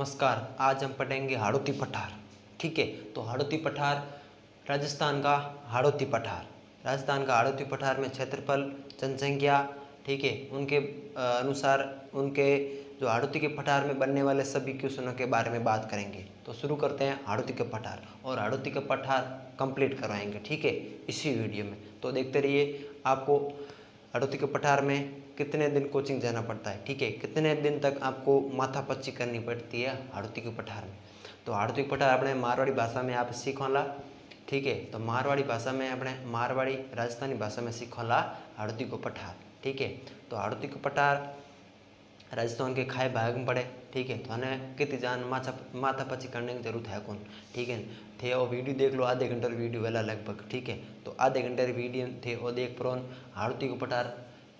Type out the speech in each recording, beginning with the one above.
नमस्कार। आज हम पढ़ेंगे हाड़ौती पठार। ठीक है, तो हाड़ौती पठार राजस्थान का हाड़ौती पठार हाड़ौती पठार में क्षेत्रफल, जनसंख्या, ठीक है, उनके अनुसार उनके जो हाड़ौती के पठार में बनने वाले सभी क्वेश्चनों के बारे में बात करेंगे। तो शुरू करते हैं हाड़ौती के पठार, और हाड़ौती का पठार कंप्लीट करवाएंगे, ठीक है, इसी वीडियो में। तो देखते रहिए। आपको हाड़ौती के पठार में कितने दिन कोचिंग जाना पड़ता है, ठीक है, कितने दिन तक आपको माथापच्ची करनी पड़ती है हाड़ौती के पठार में। तो हाड़ौती के पठार अपने मारवाड़ी भाषा में आप सीखोला, ठीक है। तो मारवाड़ी भाषा में अपने मारवाड़ी राजस्थानी भाषा में सीखोला हाड़ौती को पठार, ठीक है। तो हाड़ौती को पठार राजस्थान के खाए भाग में पड़े, ठीक है। तो हमें कितनी जान माथापच्ची करने की जरूरत है कौन, ठीक है। थे वो वीडियो देख लो, आधे घंटे वीडियो वाला लगभग, ठीक है। तो आधे घंटे वीडियो थे वो देख पर हाड़ौती को पठार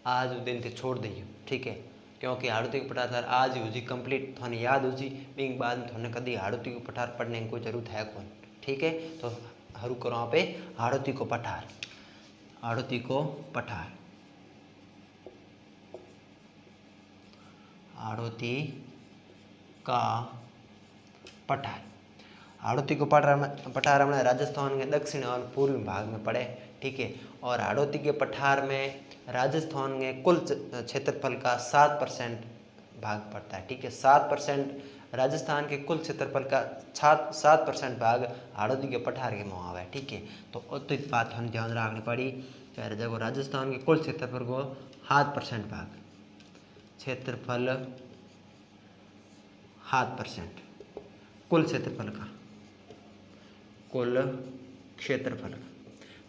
आज दिन थे छोड़ दिए, ठीक है, क्योंकि हाड़ौती को पठार सर आज ही कंप्लीट थाने याद हो जी बिंग बाद में थाने कभी हाड़ौती को पठार पढ़ने की कोई जरूरत है कौन, ठीक है। तो हरू करो यहाँ पे हाड़ौती को पठार, हाड़ौती को पठार, हाड़ौती का पठार। हाड़ौती को पठार हमारे राजस्थान के दक्षिण और पूर्वी भाग में पड़े, ठीक है। और हाड़ौती के पठार में राजस्थान के कुल क्षेत्रफल का 7% भाग पड़ता है, ठीक है। 7% राजस्थान के कुल क्षेत्रफल का 7% भाग हाड़ौती के पठार के मुँह है, ठीक है। तो उस बात हम ध्यान रखनी पड़ी। जब राजस्थान के कुल क्षेत्रफल को 7% भाग क्षेत्रफल 7% कुल क्षेत्रफल का, कुल क्षेत्रफल का।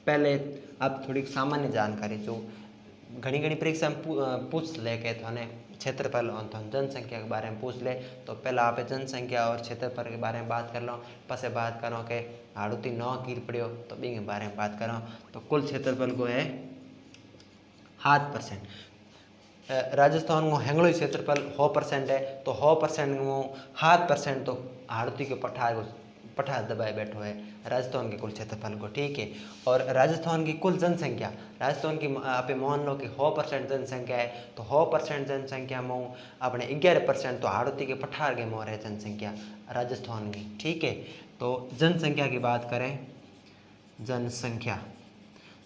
पहले आप थोड़ी सामान्य जानकारी जो घनी परीक्षा में पूछ ले के थाने क्षेत्रफल और जनसंख्या के बारे में पूछ ले, तो पहला आप जनसंख्या और क्षेत्रफल के बारे में बात कर लो, पसे बात करो कि हाड़ौती 9 कील पड़ो तो बी के बारे में बात करो। तो कुल क्षेत्रफल को है 7%। राजस्थान को हेंगड़ो क्षेत्रफल 100% है, तो 100% में 7% तो हाड़ौती के पठार दबाए बैठो है राजस्थान के कुल क्षेत्रफल को, ठीक है। और राजस्थान की कुल जनसंख्या, राजस्थान की आप मान लो कि 100% जनसंख्या है, तो 100% जनसंख्या में अपने 11% तो हाड़ौती के पठार के मोर है जनसंख्या राजस्थान की, ठीक है। तो जनसंख्या की बात करें, जनसंख्या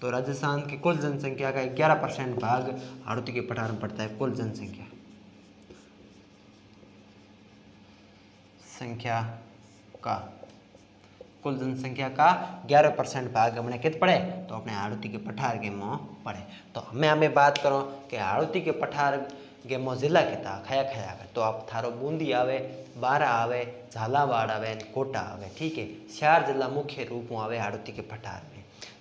तो राजस्थान की कुल जनसंख्या का 11% भाग हाड़ौती के पठार में पड़ता है। कुल जनसंख्या का कुल जनसंख्या का 11% भाग अपने कित पड़े, तो अपने हाड़ौती के पठार के मुँह पड़े। तो हमें बात करो कि हाड़ौती के पठार के मुँह जिला कितना खया कर, तो आप थारो बूंदी आवे, बारा आवे, झालावाड़ आवे, कोटा आवे, ठीक है। 4 जिला मुख्य रूप में आवे हाड़ौती के पठार में।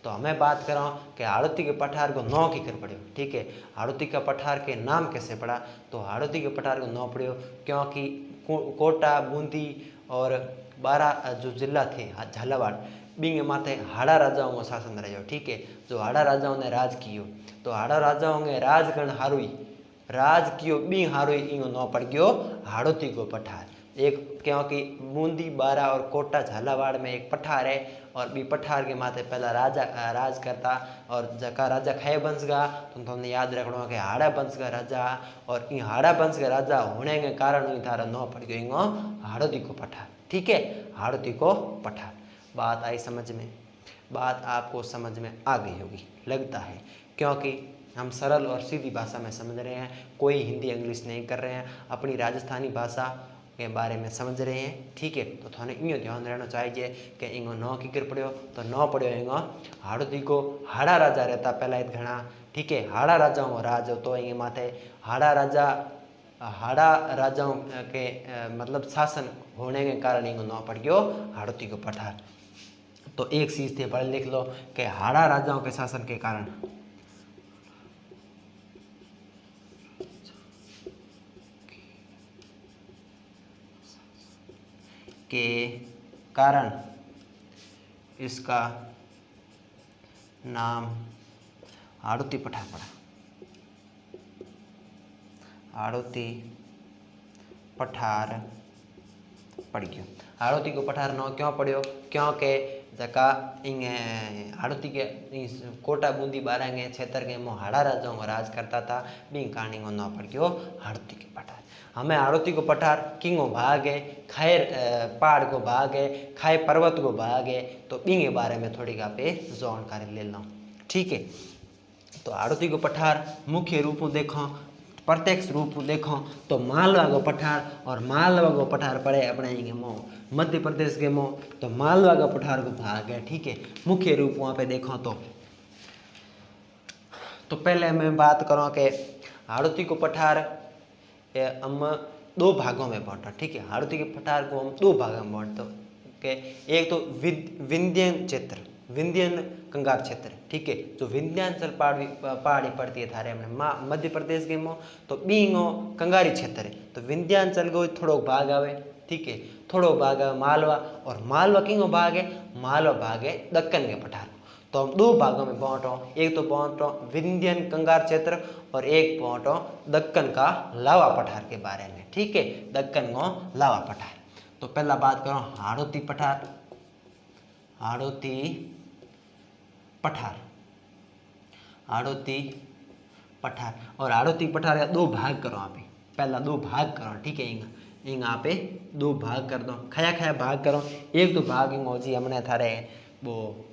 तो हमें बात करो कि हाड़ौती के पठार को 9 की कर पड़ो, ठीक है। हाड़ौती का पठार के नाम कैसे पड़ा, तो हाड़ौती के पठार को 9 पड़ो क्योंकि कोटा, बूंदी और 12 जो जिला थे झालावाड़ बिंगे माथे हाड़ा राजाओं का शासन रहो, ठीक है। जो हाड़ा राजाओं ने राज कियो, तो हाड़ा राजाओं ने राजगण हारुई राज कियो बी हारुई इनो 9 पड़ गयो हाड़ौती को पठार। एक क्योंकि बूंदी, बारा और कोटा झालावाड़ में एक पठार है, और बी पठार के माथे पहला राजा राज करता, और जका राजा खय वंश का, तो तुमने याद रखना कि हाड़ा वंश का राजा, और इन हाड़ा वंश का राजा होने के कारण इन थारा 9 पड़ गयो इंगो हाड़ौती को पठार, ठीक है। हाड़ौती को पठार। बात आई समझ में, बात आपको समझ में आ गई होगी लगता है, क्योंकि हम सरल और सीधी भाषा में समझ रहे हैं, कोई हिंदी इंग्लिश नहीं कर रहे हैं, अपनी राजस्थानी भाषा के बारे में समझ रहे हैं, ठीक है। तो थाने इं ध्यान रहना चाहिए कि इंगो 9 की कर पड़ो, तो 9 पड़ो इंगो हाड़ौती को हाड़ा राजा रहता पहला इत घना, ठीक है। हाड़ा राजाओं को राज हो, तो इंगे माथे हाड़ा राजाओं के मतलब शासन होने के कारण इंगो 9 पड़ गयो हाड़ौती को पठार। तो एक चीज थे पढ़ लिख लो कि हाड़ा राजाओं के शासन के कारण इसका नाम हाड़ौती पठार पड़ा। हाड़ौती पठार पड़ गयो। हाड़ौती को पठार 9 क्यों पड़ो, क्योंकि जका इंगे हाड़ौती के कोटा बूंदी बारांगे क्षेत्र के मो हाड़ा राजाओं का राज करता था। बी कहानी को नाम पड़ गयो हाड़ौती के पठार। हमें हाड़ौती को पठार किंगो भाग है, खायर पहाड़ को भाग है, खाए पर्वत को भाग है, तो बी के बारे में थोड़ी आपे जानकारी ले लो। ठीक है, तो हाड़ौती को पठार मुख्य रूप में देखो, प्रत्यक्ष रूप में देखो तो मालवा को पठार, और मालवा को पठार पड़े अपने ये मो मध्य प्रदेश के मो, तो मालवा का पठार को भाग है। ठीक है, मुख्य रूप वहाँ पे देखो तो पहले मैं बात करूँ कि हाड़ौती को पठार हम दो भागों में बांटा। ठीक है, हाड़ौती के पठार को हम दो भागों में बांटते कि एक तो विंध्यन क्षेत्र, विंध्यन कंगार क्षेत्र। ठीक है, जो विंध्याचल पहाड़ी पड़ती है थारे हमने मध्य प्रदेश के मो, तो बींगो कंगारी क्षेत्र है, तो विंध्याचल को थोड़ो भाग आवे। ठीक है, थोड़ो भाग आवे मालवा, और मालवा किंगो भाग है, मालवा भाग है दक्कन के पठार। तो हम दो भागों में बांटो, एक तो बांटो विंध्यन कंगार क्षेत्र और एक बांटो दक्कन का लावा पठार के बारे में। ठीक है, दक्कन को लावा पठार। तो पहला बात करो हाड़ौती पठार, हाड़ौती पठार, हाड़ौती पठार। और हाड़ौती पठार का दो भाग करो आप, पहला दो भाग करो। ठीक है, इंगा पे दो भाग कर दो, खया खया भाग करो। एक तो भाग इंगो जी हमने थारे वो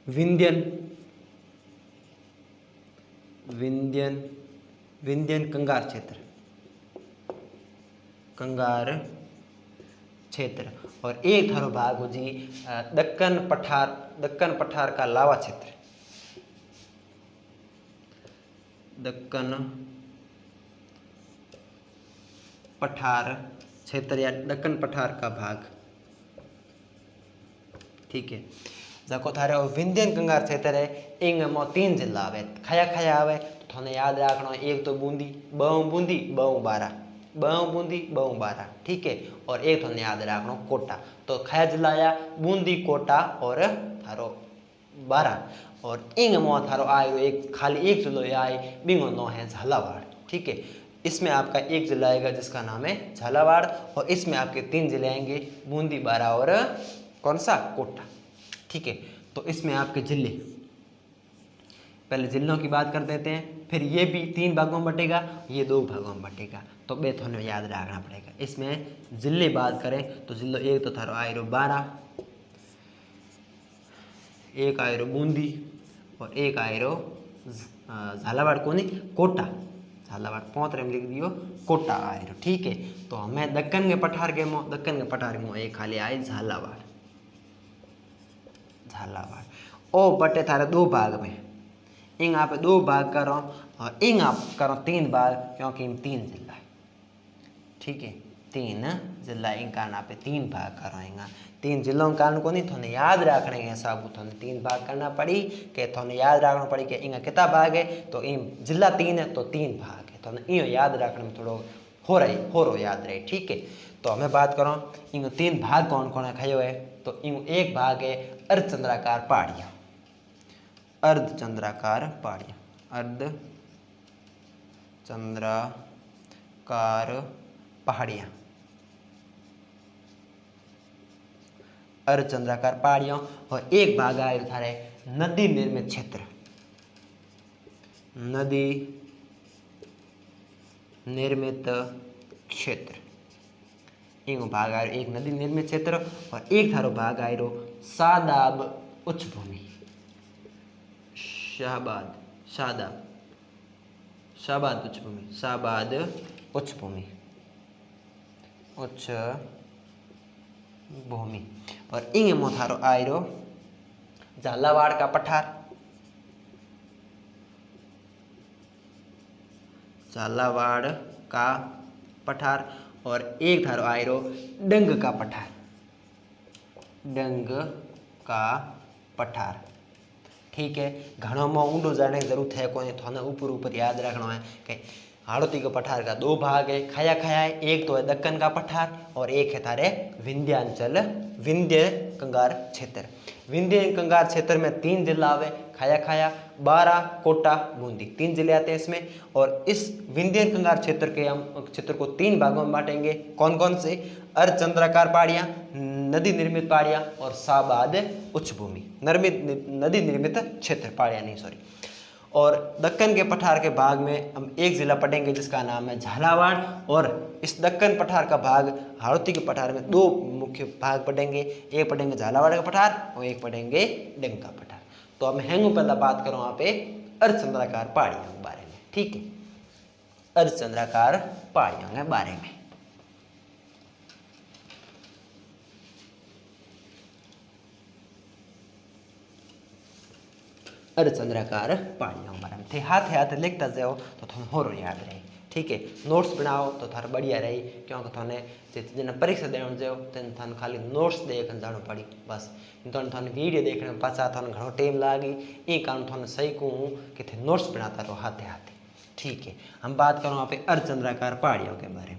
विंध्यन, विंध्यन, विंध्यन कंगार क्षेत्र, कंगार क्षेत्र, और एक थारो भाग हो जी दक्कन पठार, दक्कन पठार का लावा क्षेत्र, दक्कन पठार क्षेत्र या दक्कन पठार का भाग। ठीक है, जको थारे विंध्यन कंगार क्षेत्र है इंग मो 3 जिला आवे, खया खया आवे, तो थाने याद रखना एक तो बूंदी, बहु बूंदी, बहु बारा, बहु बूंदी, बहु बारा। ठीक है, और एक थाने याद रखना कोटा। तो खया जिला आया बूंदी, कोटा और थारो बारा, और इंग मो थारो आयो एक खाली एक जिलो आए, बिंगो नो है झालावाड़। ठीक है, इसमें आपका एक जिला आएगा जिसका नाम है झालावाड़, और इसमें आपके 3 जिले आएंगे बूंदी, बारा और कौन सा कोटा। ठीक है, तो इसमें आपके जिले, पहले जिलों की बात कर देते हैं, फिर ये भी 3 भागों में बटेगा, ये 2 भागों में बटेगा, तो बे थोड़ा याद रखना पड़ेगा। इसमें जिले बात करें तो जिलो एक तो थारो आयरो बारा, एक आयरो बूंदी, और एक आयरो झालावाड़ को नहीं कोटा, झालावाड़ पोतरे में लिख दियो कोटा आयरो। ठीक है, तो हमें दक्कन के पठार के मो, दक्कन के पठार के मो एक खाली आए झालावाड़, झालावाड़। ओ बटे थारे 2 भाग में, इंग आप 2 भाग करो, और इंग आप करो 3 भाग, क्योंकि इन 3 जिला है। ठीक है, 3 जिला इंग कारण आप 3 भाग करो, इंगा 3 जिलों का कारण को नहीं थोने याद रखने के हिसाब थोने 3 भाग करना पड़ी, कि थोने याद रखना पड़ी कि इंगा कितना भाग है, तो इन जिला 3 है तो 3 भाग है, थोने इं याद रखने में थोड़ो हो रो याद रहे। ठीक है, तो हमें बात करो इन 3 भाग कौन कौन है खायो है, तो इन एक भाग है अर्धचंद्राकार पहाड़ियाँ, अर्धचंद्राकार पहाड़ियाँ, अर्धचंद्राकार पहाड़ियाँ, अर्धचंद्राकार पहाड़ियों। और एक भाग आए थारे नदी निर्मित क्षेत्र, नदी निर्मित क्षेत्र, एक भाग आयो एक नदी निर्मित क्षेत्र, और एक थारो भाग आयो शादाब उच्च भूमि, शाहबाद, शादाब, शाहबाद उच्च भूमि, शाहबाद उच्च भूमि, उच्च भूमि। और इंग मो थारो आयो झालावाड़ का पठार, झालावाड़ का पठार, और एक थारो आयो डंग का पठार, डंग का पठार। ठीक है, घणो में ऊंडो जाने की जरूरत है कोई, थोड़ा ऊपर ऊपर याद रखना है कि हाड़ौती के पठार का 2 भाग है, खया खया है, एक तो है दक्कन का पठार और एक है थारे विंध्याचल, विंध्य कंगार क्षेत्र। विंध्य कंगार क्षेत्र में 3 जिला आवे, खया खया, बारा, कोटा, बूंदी, 3 जिले आते हैं इसमें। और इस विंध्य कंगार क्षेत्र के हम क्षेत्र को 3 भागों में बांटेंगे, कौन कौन से? अर्धचंद्राकार पहाड़ियाँ, नदी निर्मित पहाड़ियाँ और साबाद उच्च भूमि, नदी निर्मित क्षेत्र पहाड़ियाँ नहीं सॉरी। और दक्कन के पठार के भाग में हम एक ज़िला पढ़ेंगे जिसका नाम है झालावाड़, और इस दक्कन पठार का भाग हाड़ौती के पठार में दो मुख्य भाग पढ़ेंगे, एक पढ़ेंगे झालावाड़ का पठार और एक पढ़ेंगे डंका पठार। तो हम हैंगू पहला बात करो यहाँ पे अर्धचंद्राकार पहाड़ियों के बारे में, ठीक है, अर्धचंद्राकार पहाड़ियों के बारे में। अर्धचंद्राकार पहाड़ियों के बारे में थे हाथ लिखता जाओ तो थोड़ा होरो याद रहे, ठीक है। नोट्स बनाओ तो थार बढ़िया रही, क्योंकि थाने जिन्हें परीक्षा देने जाओ तो थाने खाली नोट्स देखने जाना पड़ी बस, थाने वीडियो देखने में पाचा थाने घणो टाइम लागी, ये कारण थाने सही कहूँ कि थे नोट्स बनाता रहो हाथे हाथे, ठीक है। हम बात करो यहाँ पे अर्धचंद्राकार पहाड़ियों के बारे में।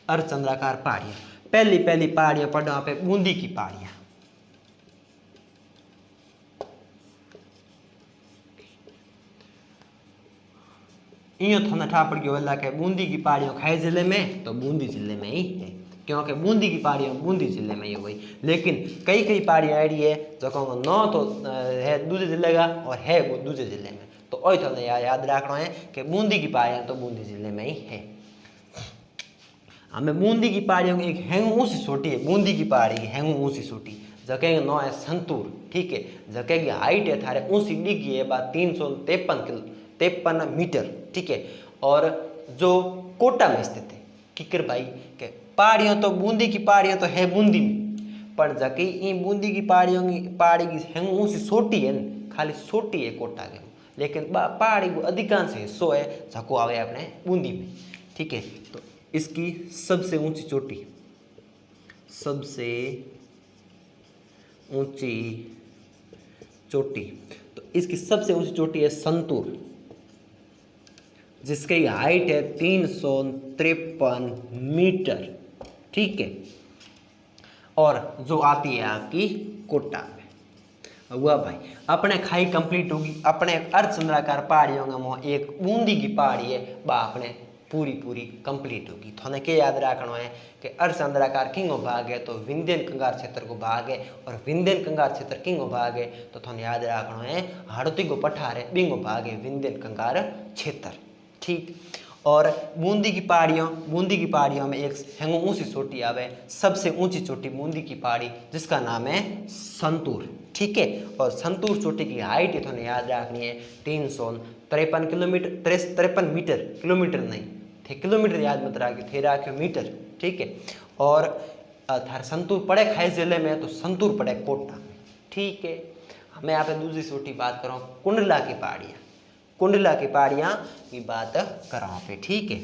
अर्धचंद्राकार पहाड़ियाँ, पहली पहाड़ियाँ पढ़ो यहाँ पे बूंदी की पहाड़ियाँ। यूँ थोड़ा ठा पड़ गया वाला के बूंदी की पहाड़ियों खाई जिले में तो बूंदी जिले में ही है, क्योंकि बूंदी की पहाड़ियों बूंदी जिले में ही हुई। लेकिन कई पहाड़ियाँ ऐसी है जो न तो है दूसरे जिले का और है वो दूसरे जिले में, तो वही थोड़ा याद रखना है कि बूंदी की पहाड़ियाँ तो बूंदी जिले में ही है। हमें बूंदी की पहाड़ियों की एक हैंगू ऊँची चोटी है, बूंदी की पहाड़ी की हैंगू ऊँची चोटी, जगह का नाम है संतूर, ठीक है। जगह की हाइट है थारे ऊँची डिगी है 353 मीटर, ठीक है। और जो कोटा में स्थित है, किकर भाई के पहाड़ियों तो बूंदी की पहाड़ियों तो है बूंदी में, पर जबकि इन बूंदी की पहाड़ी की हैंगू ऊँची चोटी है, खाली चोटी है कोटा के, लेकिन पहाड़ी को अधिकांश हिस्सों है जको आवे अपने बूंदी में, ठीक है। तो इसकी सबसे ऊंची चोटी तो इसकी सबसे ऊंची चोटी है संतूर, जिसकी हाइट है 353 मीटर, ठीक है। और जो आती है आपकी कोटा में। हुआ भाई अपने खाई कंप्लीट होगी, अपने अर्धचंद्राकार पहाड़ियों में एक बूंदी की पहाड़ी है बा अपने पूरी कंप्लीट होगी। थोने के याद रखना है कि अर्धचंद्राकार किंगो भाग है तो विंध्यन कंगार क्षेत्र को भाग है, और विंध्यन कंगार क्षेत्र किंगो भाग है तो थोने याद रखना है हाड़ौती को पठार है बिंगो भाग है विंध्यन कंगार क्षेत्र, ठीक। और बूंदी की पहाड़ियों में एक हैंगो ऊँची चोटी आवे, सबसे ऊंची चोटी बूंदी की पहाड़ी जिसका नाम है संतूर, ठीक है। और संतूर चोटी की हाइट थोने याद रखनी है 353 मीटर, किलोमीटर नहीं थे, किलोमीटर याद मत रखियो, थे रखियो मीटर, ठीक है। और थार संतूर पड़े खाई जिले में तो संतूर पड़े कोटा में, ठीक है। हमें यहाँ पे दूसरी छोटी बात करो कुंडला की पहाड़ियाँ की बात करो पे, ठीक है।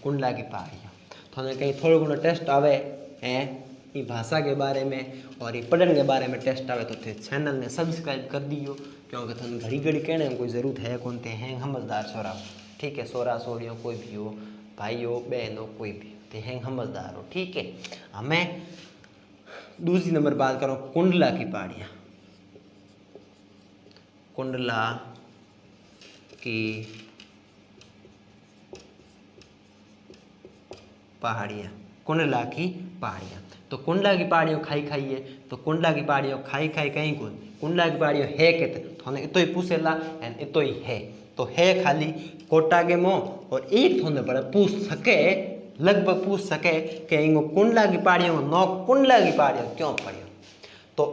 कुंडला की पहाड़ियाँ थोड़े कहीं थोड़ा घणो टेस्ट आवे हैं ये भाषा के बारे में और ये पढ़ने के बारे में टेस्ट आवे तो थे चैनल ने सब्सक्राइब कर दियो, क्योंकि थोड़ा घड़ी कहने में कोई ज़रूरत है कौन थे हैं समझदार छोरा, ठीक है। सोरा सोरियों कोई भी हो, भाई हो बहन हो कोई भी थे हैं समझदार हो, ठीक है। हमें दूसरी नंबर बात करो कुंडला की पहाड़ियाँ। कुंडला की पहाड़ियाँ तो कुंडला की पहाड़ियों खाई है, तो कुंडला की पहाड़ियों खाई कहीं को कुंडला की पहाड़ियों है कितने थोने इतो ही पूछेला एंड इतो ही है, तो है खाली कोटा के मो। और एक थोने बड़ा पूछ सके लगभग पूछ सके कि इनको कुंडला की पहाड़ियों नौ कुंडला की पहाड़ियों क्यों पड़ी, तो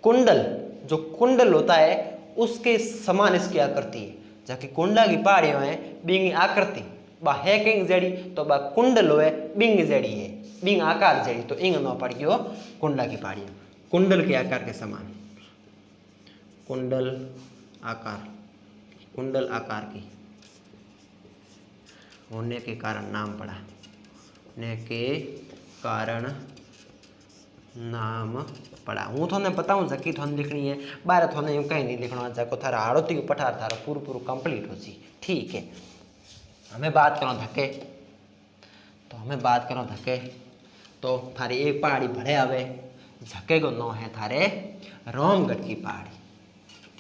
कुंडल जो कुंडल होता है उसके समान इसकी आकृति है, जबकि कुंडला की पहाड़ियों है बिंग आकृति बा है कहीं जड़ी तो बा कुंडल है बिंग जड़ी है बिंग आकार जड़ी, तो इंग न पड़ गयो कुंडला की पहाड़ियाँ कुंडल के आकार के समान, कुंडल आकार की होने के कारण नाम पड़ा, होने के कारण नाम पड़ा। हूँ थोने बताऊँ जकी थोने लिखनी है बारे थोने यूँ कहीं नहीं लिखना जाको थारा हाड़ौती को पठार थारा पूरा कंप्लीट हो जी, ठीक है। हमें बात करो धक्के, तो तो थारी एक पहाड़ी भले आवे झके को नो है थारे रोमगढ़ की पहाड़ी।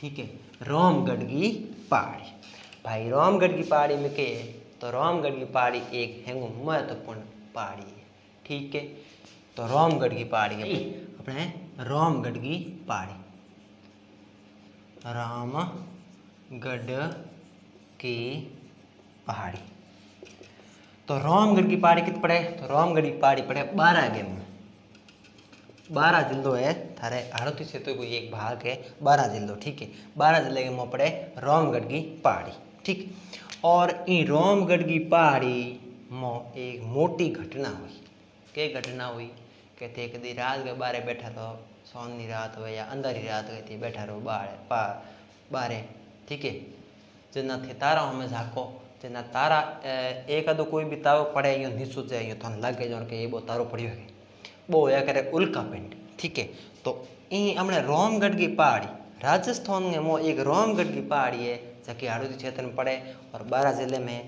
ठीक है, रोमगढ़ की पहाड़ी। भाई रोमगढ़ की पहाड़ी में क्या है, तो रोमगढ़ की पहाड़ी एक हैंगो महत्वपूर्ण पहाड़ी है। ठीक है, तो रोमगढ़ की पहाड़ी है अपने रोमगढ़ की पहाड़ी, रामगढ़ की पहाड़ी। तो रोमगढ़ की पहाड़ी कित पड़े, तो रोमगढ़ की पहाड़ी पड़े 12 गेम में। 12 जिलो है थारे हाड़ौती क्षेत्र कोई एक भाग है 12 जिलो। ठीक है, 12 जिले के में पड़े रोमगढ़ की पहाड़ी। ठीक, और ई रोमगढ़ की पहाड़ी में एक मोटी घटना हुई। के घटना हुई कहते एक दी रात के बारे बैठा तो सोनी रात हो या अंदर ही रात हुई थी बैठा रहो बारे। ठीक है, जना थे तारा हमें झाको जना तारा एक आधो कोई भी तारो पड़े यो नीचो जाए यो थन लगे जो कि ये वो तारो पड़ियो है वो होया करे उल्का पिंड। ठीक है, तो ई हमने रोमगढ़ की पहाड़ी राजस्थान में वो एक रोमगढ़ की पहाड़ी है जबकि हाड़ौती क्षेत्र में पड़े और 12 जिले में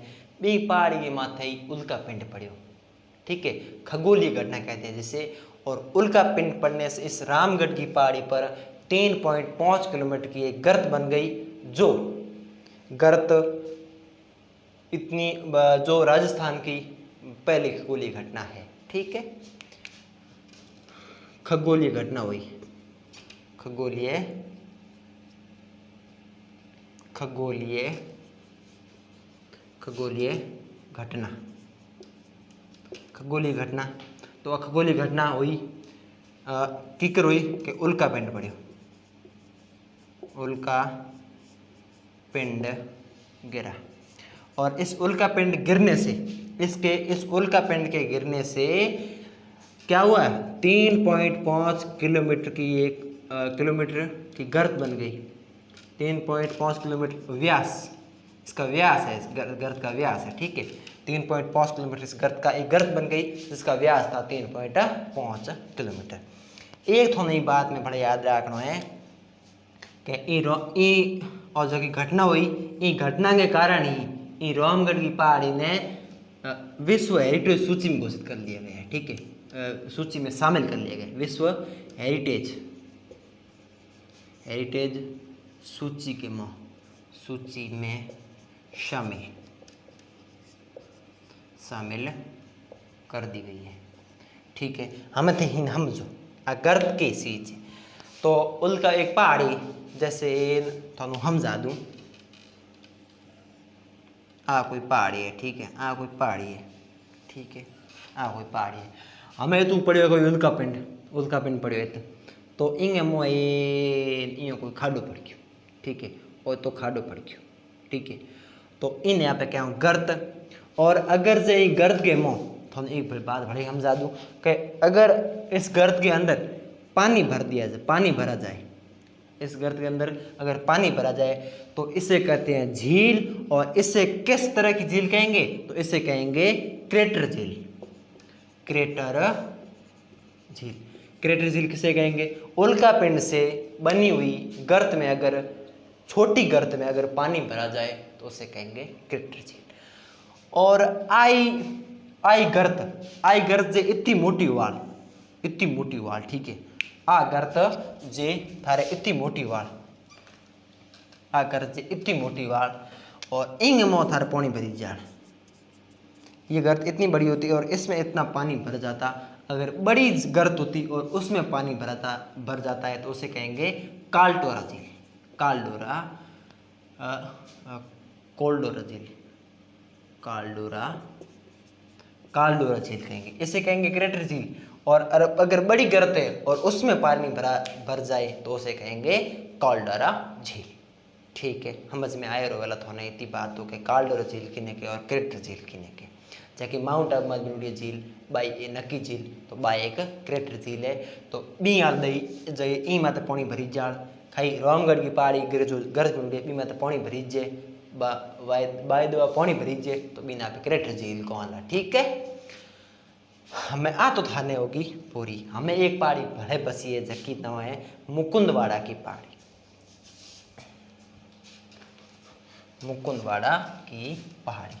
बी पहाड़ी के माथे ही उल्का पिंड पड़ियो। ठीक है, खगोलीय घटना कहते हैं जिसे, और उल्का पिंड पड़ने से इस रामगढ़ की पहाड़ी पर 3.5 किलोमीटर की एक गर्त बन गई, जो गर्त इतनी जो राजस्थान की पहली खगोलीय घटना है। ठीक है, खगोलीय घटना हुई, खगोलीय घटना, खगोलीय घटना। तो खगोलीय घटना हुई किकर हुई कि उल्का पिंड पड़ियो, उल्का पिंड गिरा। और इस उल्का पिंड गिरने से इस उल्का पिंड के गिरने से क्या हुआ, 3.5 किलोमीटर की एक किलोमीटर की गर्त बन गई। 3.5 किलोमीटर व्यास इसका व्यास है, इस गर्त का व्यास है। ठीक है, 3.5 किलोमीटर इस गर्त का एक गर्त बन गई जिसका व्यास था 3.5 किलोमीटर। एक थोड़ी नई बात में बड़ा याद रखना है कि और जो की घटना हुई ई घटना के कारण ही ई रोमगढ़ की पहाड़ी ने विश्व हेरिटेज सूची में घोषित कर लिया गया है। ठीक है, सूची में शामिल कर लिया गया, विश्व हेरिटेज सूची के सूची में शामिल कर दी गई है। ठीक है, हम थे हम जो गर्त की चीज तो उल्का एक पहाड़ी जैसे थानू हमजा दूं आ कोई पहाड़ी है। ठीक है, आ कोई पहाड़ी है। ठीक है, आ कोई पहाड़ी है, हमें तू पड़ियो कोई उल्का पिंड पड़ियो तो इंगे मोए इं कोई खाडो पड़ गयो। ठीक है, और तो खाडो पड़ गयो। ठीक है, तो इन यहाँ पे क्या गर्त, और अगर से गर्त के मुँह थोड़ा एक बात बड़ी समझा दूँ कि अगर इस गर्त के अंदर पानी भर दिया जाए, पानी भरा जाए, इस गर्त के अंदर अगर पानी भरा जाए तो इसे कहते हैं झील। और इसे किस तरह की झील कहेंगे, तो इसे कहेंगे क्रेटर झील। क्रेटर झील किसे कहेंगे, उल्का पिंड से बनी हुई गर्त में अगर छोटी गर्त में अगर पानी भरा जाए तो उसे कहेंगे क्रेटर झील। और आई गर्त जे इतनी मोटी वाल। ठीक है, आ गर्त जे थारे इतनी मोटी वाल, आ गर्त जे इतनी मोटी वाल और इंग मो थारे पानी भरी जाए। ये गर्त इतनी बड़ी होती और इसमें इतना पानी भर जाता। अगर बड़ी गर्त होती और उसमें पानी भर जाता है तो उसे कहेंगे कालडोरा झील। कालडोरा झील कहेंगे, इसे कहेंगे क्रेटर झील। और अगर बड़ी गर्त है और उसमें पानी भर जाए तो उसे कहेंगे कालडोरा झील। ठीक है, समझ में आए रो वाला थोड़ा इतनी बात हो के कालडोरा झील किने के और क्रेटर झील किने के। जैसे माउंट आबू में बनती झील बाई ए नक्की झील तो बाई एक क्रेटर झील है। तो बी याद दई जय ई माते पानी भरी जाल खाई रोमगढ़ की पहाड़ी गिर जो गर्ज में बी माते पानी भरी जे बाय दवा पानी भरी जे तो बिना पे क्रेटर झील को आला। ठीक है, हमें आ तो थाने होगी पूरी। हमें एक पहाड़ी भले बसी है जकी नाम है मुकुंदवाड़ा की पहाड़ी। मुकुंदवाड़ा की पहाड़ी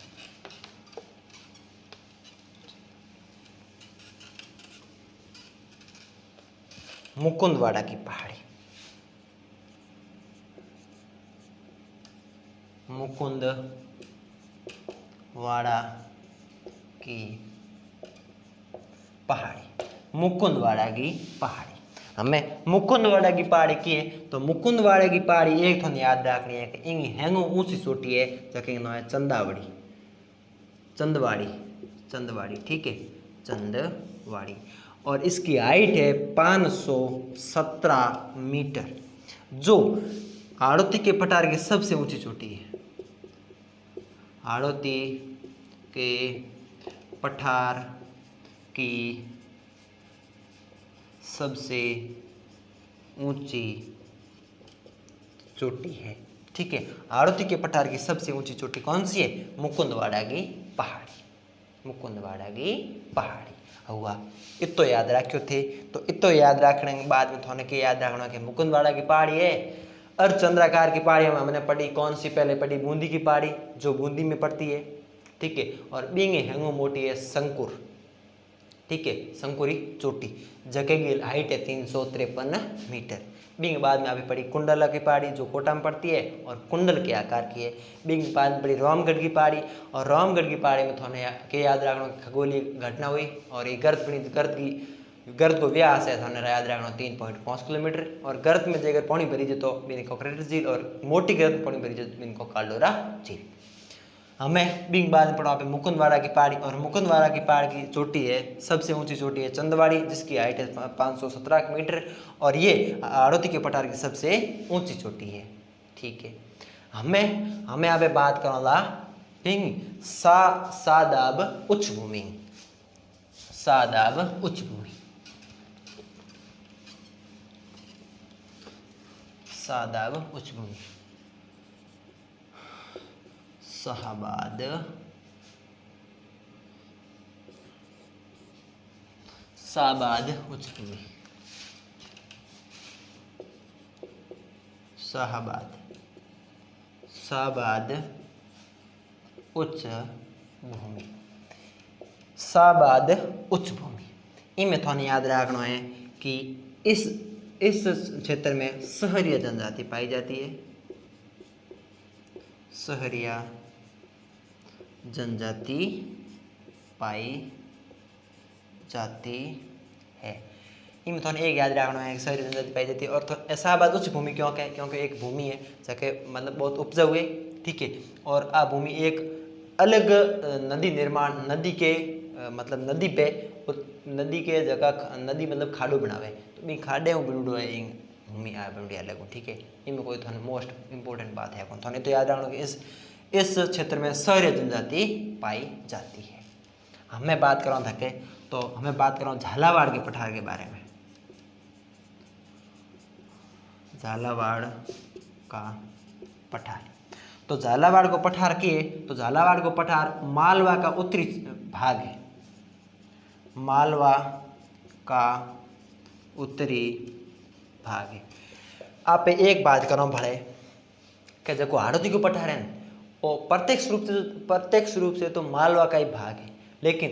मुकुंदवाड़ा की पहाड़ी, मुकुंदवाड़ा की पहाड़ी, मुकुंदवाड़ा की पहाड़ी। हमें मुकुंदवाड़ा की पहाड़ी की है तो मुकुंदवाड़ा की पहाड़ी एक थोड़ी याद रखनी है कि इंगी हैंगो ऊंची चोटी है जके नाम है चंदावड़ी, चंदवाड़ी, चंदवाड़ी, ठीक है, चंदवाड़ी। और इसकी हाइट है 517 मीटर, जो हाड़ौती के पठार की सबसे ऊंची चोटी है। हाड़ौती के पठार की सबसे ऊंची चोटी है, ठीक है। हाड़ौती के पठार की सबसे ऊंची चोटी कौन सी है? मुकुंदवाड़ा की पहाड़ी, मुकुंदवाड़ा की पहाड़ी हुआ। इतो याद रखियो थे। तो इतो याद रखने के बाद में थोने के याद रखना कि मुकुंदवाड़ा की पहाड़ी है। अर्धचंद्राकार की पहाड़ी हमने पढ़ी कौन सी? पहले पढ़ी बूंदी की पहाड़ी, जो बूंदी में पड़ती है, ठीक है। और बींगे हैंगो मोटी है शंकुर, ठीक है, शंकुरी चोटी, जगह की हाइट है 353 मीटर। बिंग बाद में अभी पड़ी कुंडला की पहाड़ी, जो कोटा में पड़ती है और कुंडल के आकार की है। बिंग बाद में पड़ी रामगढ़ की पहाड़ी, और रामगढ़ की पहाड़ी में थोड़े के याद रखना खगोलीय घटना हुई और ये गर्द को व्यास है थाने याद रखना 3.5 किलोमीटर। और गर्द में जगह पानी भरी जाए तो इनको क्रेटर झील, और मोटी गर्द में पानी भरी जाए तो इनको कालडोरा झील। हमें बिंग बाद में पढ़ा पे मुकुंदवाड़ा की पहाड़ी, और मुकुंदवाड़ा की पहाड़ की चोटी है सबसे ऊंची चोटी है चंदवाड़ी, जिसकी हाइट है 517 मीटर, और ये हाड़ौती के पठार की सबसे ऊंची चोटी है, ठीक है। हमें अबे बात करोला बिंग सादाब उच्च भूमि, सादाब उच्च भूमि, सादाब उच्च भूमि, शाहबाद शाहबाद उच्च भूमि, शाहबाद शाहबाद उच्च भूमि, शाहबाद उच्च भूमि। इनमें थोड़ा याद रखना है कि इस क्षेत्र में सहरिया जनजाति पाई जाती है, सहरिया जनजाति पाई जाती है। इनमें थोड़ा एक याद रखना है, सहरी जनजाति पाई जाती है। और तो शाहबाद उच्च भूमि क्यों है? क्योंकि एक भूमि है जके मतलब बहुत उपजाऊ है, ठीक है। और आ भूमि एक अलग नदी निर्माण, नदी के मतलब नदी पे, नदी के जगह नदी मतलब खाडो बनावे, तो भी खाडे बनूडो है भूमि आ बनूडी अलग, ठीक है। इनमें कोई थोड़ा मोस्ट इंपॉर्टेंट बात है कौन थोड़ा तो याद रखना कि इस क्षेत्र में सहरी जनजाति पाई जाती है। हमें बात करो थके तो हमें बात करो झालावाड़ के पठार के बारे में। झालावाड़ का पठार, तो झालावाड़ को पठार किए तो झालावाड़ को पठार मालवा का उत्तरी भाग है, मालवा का उत्तरी भाग है। आप एक बात करो भले कि जो हाड़ौती को पठार है वो प्रत्यक्ष रूप से तो मालवा का ही भाग है, लेकिन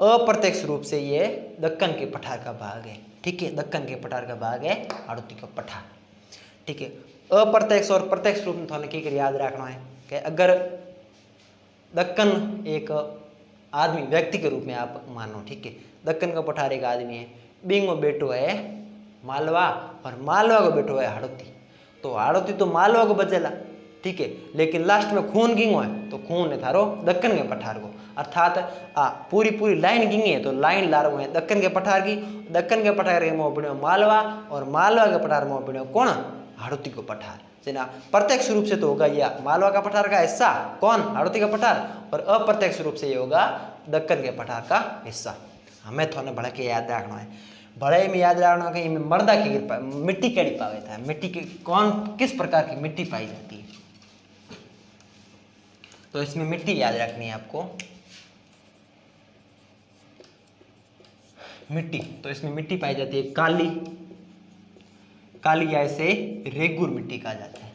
अप्रत्यक्ष रूप से ये दक्कन के पठार का भाग है, ठीक है। दक्कन के पठार का भाग है हाड़ौती का पठार, ठीक है। अप्रत्यक्ष और प्रत्यक्ष रूप में थोड़ा क्या याद रखना है कि अगर दक्कन एक आदमी व्यक्ति के रूप में आप मानो, ठीक है। दक्कन का पठार एक आदमी है, बिंगो बेटो है मालवा और मालवा को बेटो है हाड़ौती, तो हाड़ौती तो मालवा को बचेला, ठीक है। लेकिन लास्ट में खून गिंगो है तो खून है थारो दक्कन के पठार को, अर्थात पूरी लाइन गिंगी है तो लाइन लारो है दक्कन के पठार की। दक्कन के पठार के मुँह पड़ो मालवा और मालवा के पठार मुँह पड़ो कौन? हाड़ौती को पठार। जना प्रत्यक्ष रूप से तो होगा यह मालवा का पठार का हिस्सा कौन? हाड़ौती का पठार, और अप्रत्यक्ष रूप से ये होगा दक्कन के पठार का हिस्सा। हमें थोड़ा बड़ा के याद रखना है, बड़े में याद रखना कि इनमें मर्दा की कृपा मिट्टी कैडी पावे था, मिट्टी के कौन किस प्रकार की मिट्टी पाई जाती है, तो इसमें मिट्टी याद रखनी है आपको। मिट्टी तो इसमें मिट्टी पाई जाती है काली, काली या इसे रेगुर मिट्टी कहा जाता है,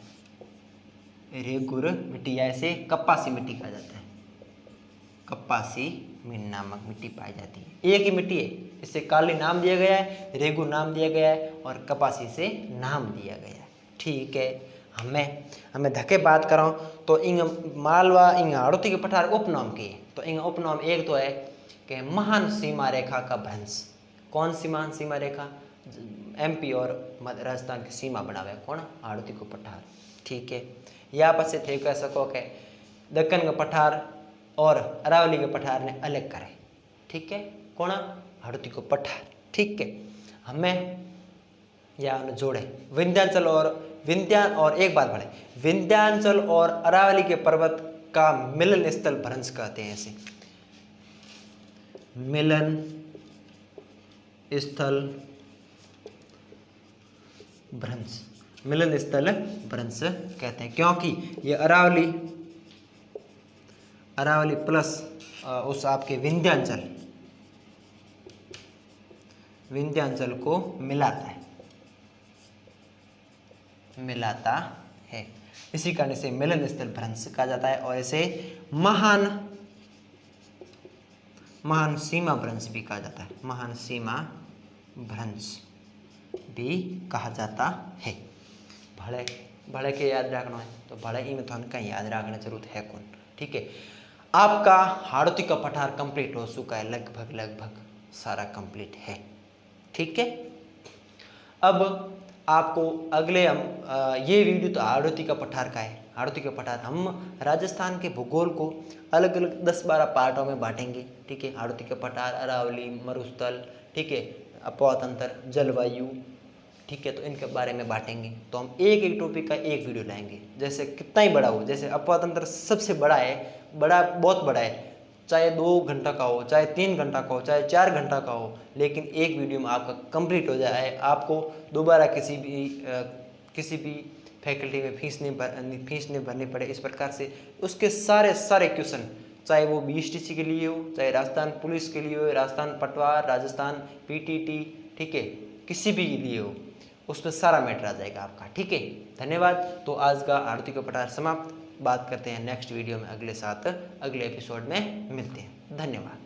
रेगुर मिट्टी या इसे कपासी मिट्टी कहा जाता है, कपासी मीन नामक मिट्टी पाई जाती है। एक ही मिट्टी है, इससे काली नाम दिया गया है, रेगू नाम दिया गया है और कपासी से नाम दिया गया है। ठीक है, हमें धके बात करो तो इंग मालवा इंग हाड़ौती के पठार उपनाम की, तो इंग उपनाम एक तो है कि महान सीमा रेखा का भ्रंश। कौन सी महान सीमा रेखा? एमपी और राजस्थान की सीमा बनावे कौन? हाड़ौती को पठार। ठीक है, या पछे थे कह सको कि दक्कन का पठार और अरावली के पठार ने अलग करे। ठीक है, कौन? हाड़ौती को पठार। ठीक है, हमें या जोड़े विंध्याचल और एक बात बढ़े, विंध्याचल और अरावली के पर्वत का मिलन स्थल भ्रंश कहते हैं। ऐसे मिलन स्थल भ्रंश, मिलन स्थल भ्रंश कहते हैं, क्योंकि ये अरावली प्लस उस आपके विंध्याचल को मिलाता है। इसी कारण से मिलन स्थल भ्रंश कहा जाता है और इसे महान सीमा भ्रंश भी कहा जाता है। महान सीमा भ्रंश भी कहा जाता है। भले के याद रखना है तो भले ही में तो कहीं याद रखने की जरूरत है कौन। ठीक है, आपका हाड़ौती का पठार कंप्लीट हो चुका है, लगभग सारा कंप्लीट है। ठीक है, अब आपको अगले ये वीडियो तो हाड़ौती का पठार का है। हाड़ौती का पठार हम राजस्थान के भूगोल को अलग अलग 10-12 पार्टों में बांटेंगे। ठीक है, हाड़ौती का पठार, अरावली, मरुस्थल, ठीक है, अपवातंत्र, जलवायु, ठीक है, तो इनके बारे में बांटेंगे। तो हम एक टॉपिक का एक वीडियो लाएंगे, जैसे कितना ही बड़ा हो। जैसे अपवातंत्र सबसे बड़ा है, बहुत बड़ा है, चाहे 2 घंटा का हो, चाहे 3 घंटा का हो, चाहे 4 घंटा का हो, लेकिन एक वीडियो में आपका कंप्लीट हो जाए। आपको दोबारा किसी भी फैकल्टी में फीस नहीं भरनी पड़े। इस प्रकार से उसके सारे क्वेश्चन, चाहे वो BSTC के लिए हो, चाहे राजस्थान पुलिस के लिए हो, राजस्थान पटवार, राजस्थान PTT, ठीक है, किसी भी लिए हो, उसमें सारा मैटर आ जाएगा आपका। ठीक है, धन्यवाद। तो आज का हाड़ौती का पठार समाप्त। बात करते हैं नेक्स्ट वीडियो में, अगले एपिसोड में मिलते हैं। धन्यवाद।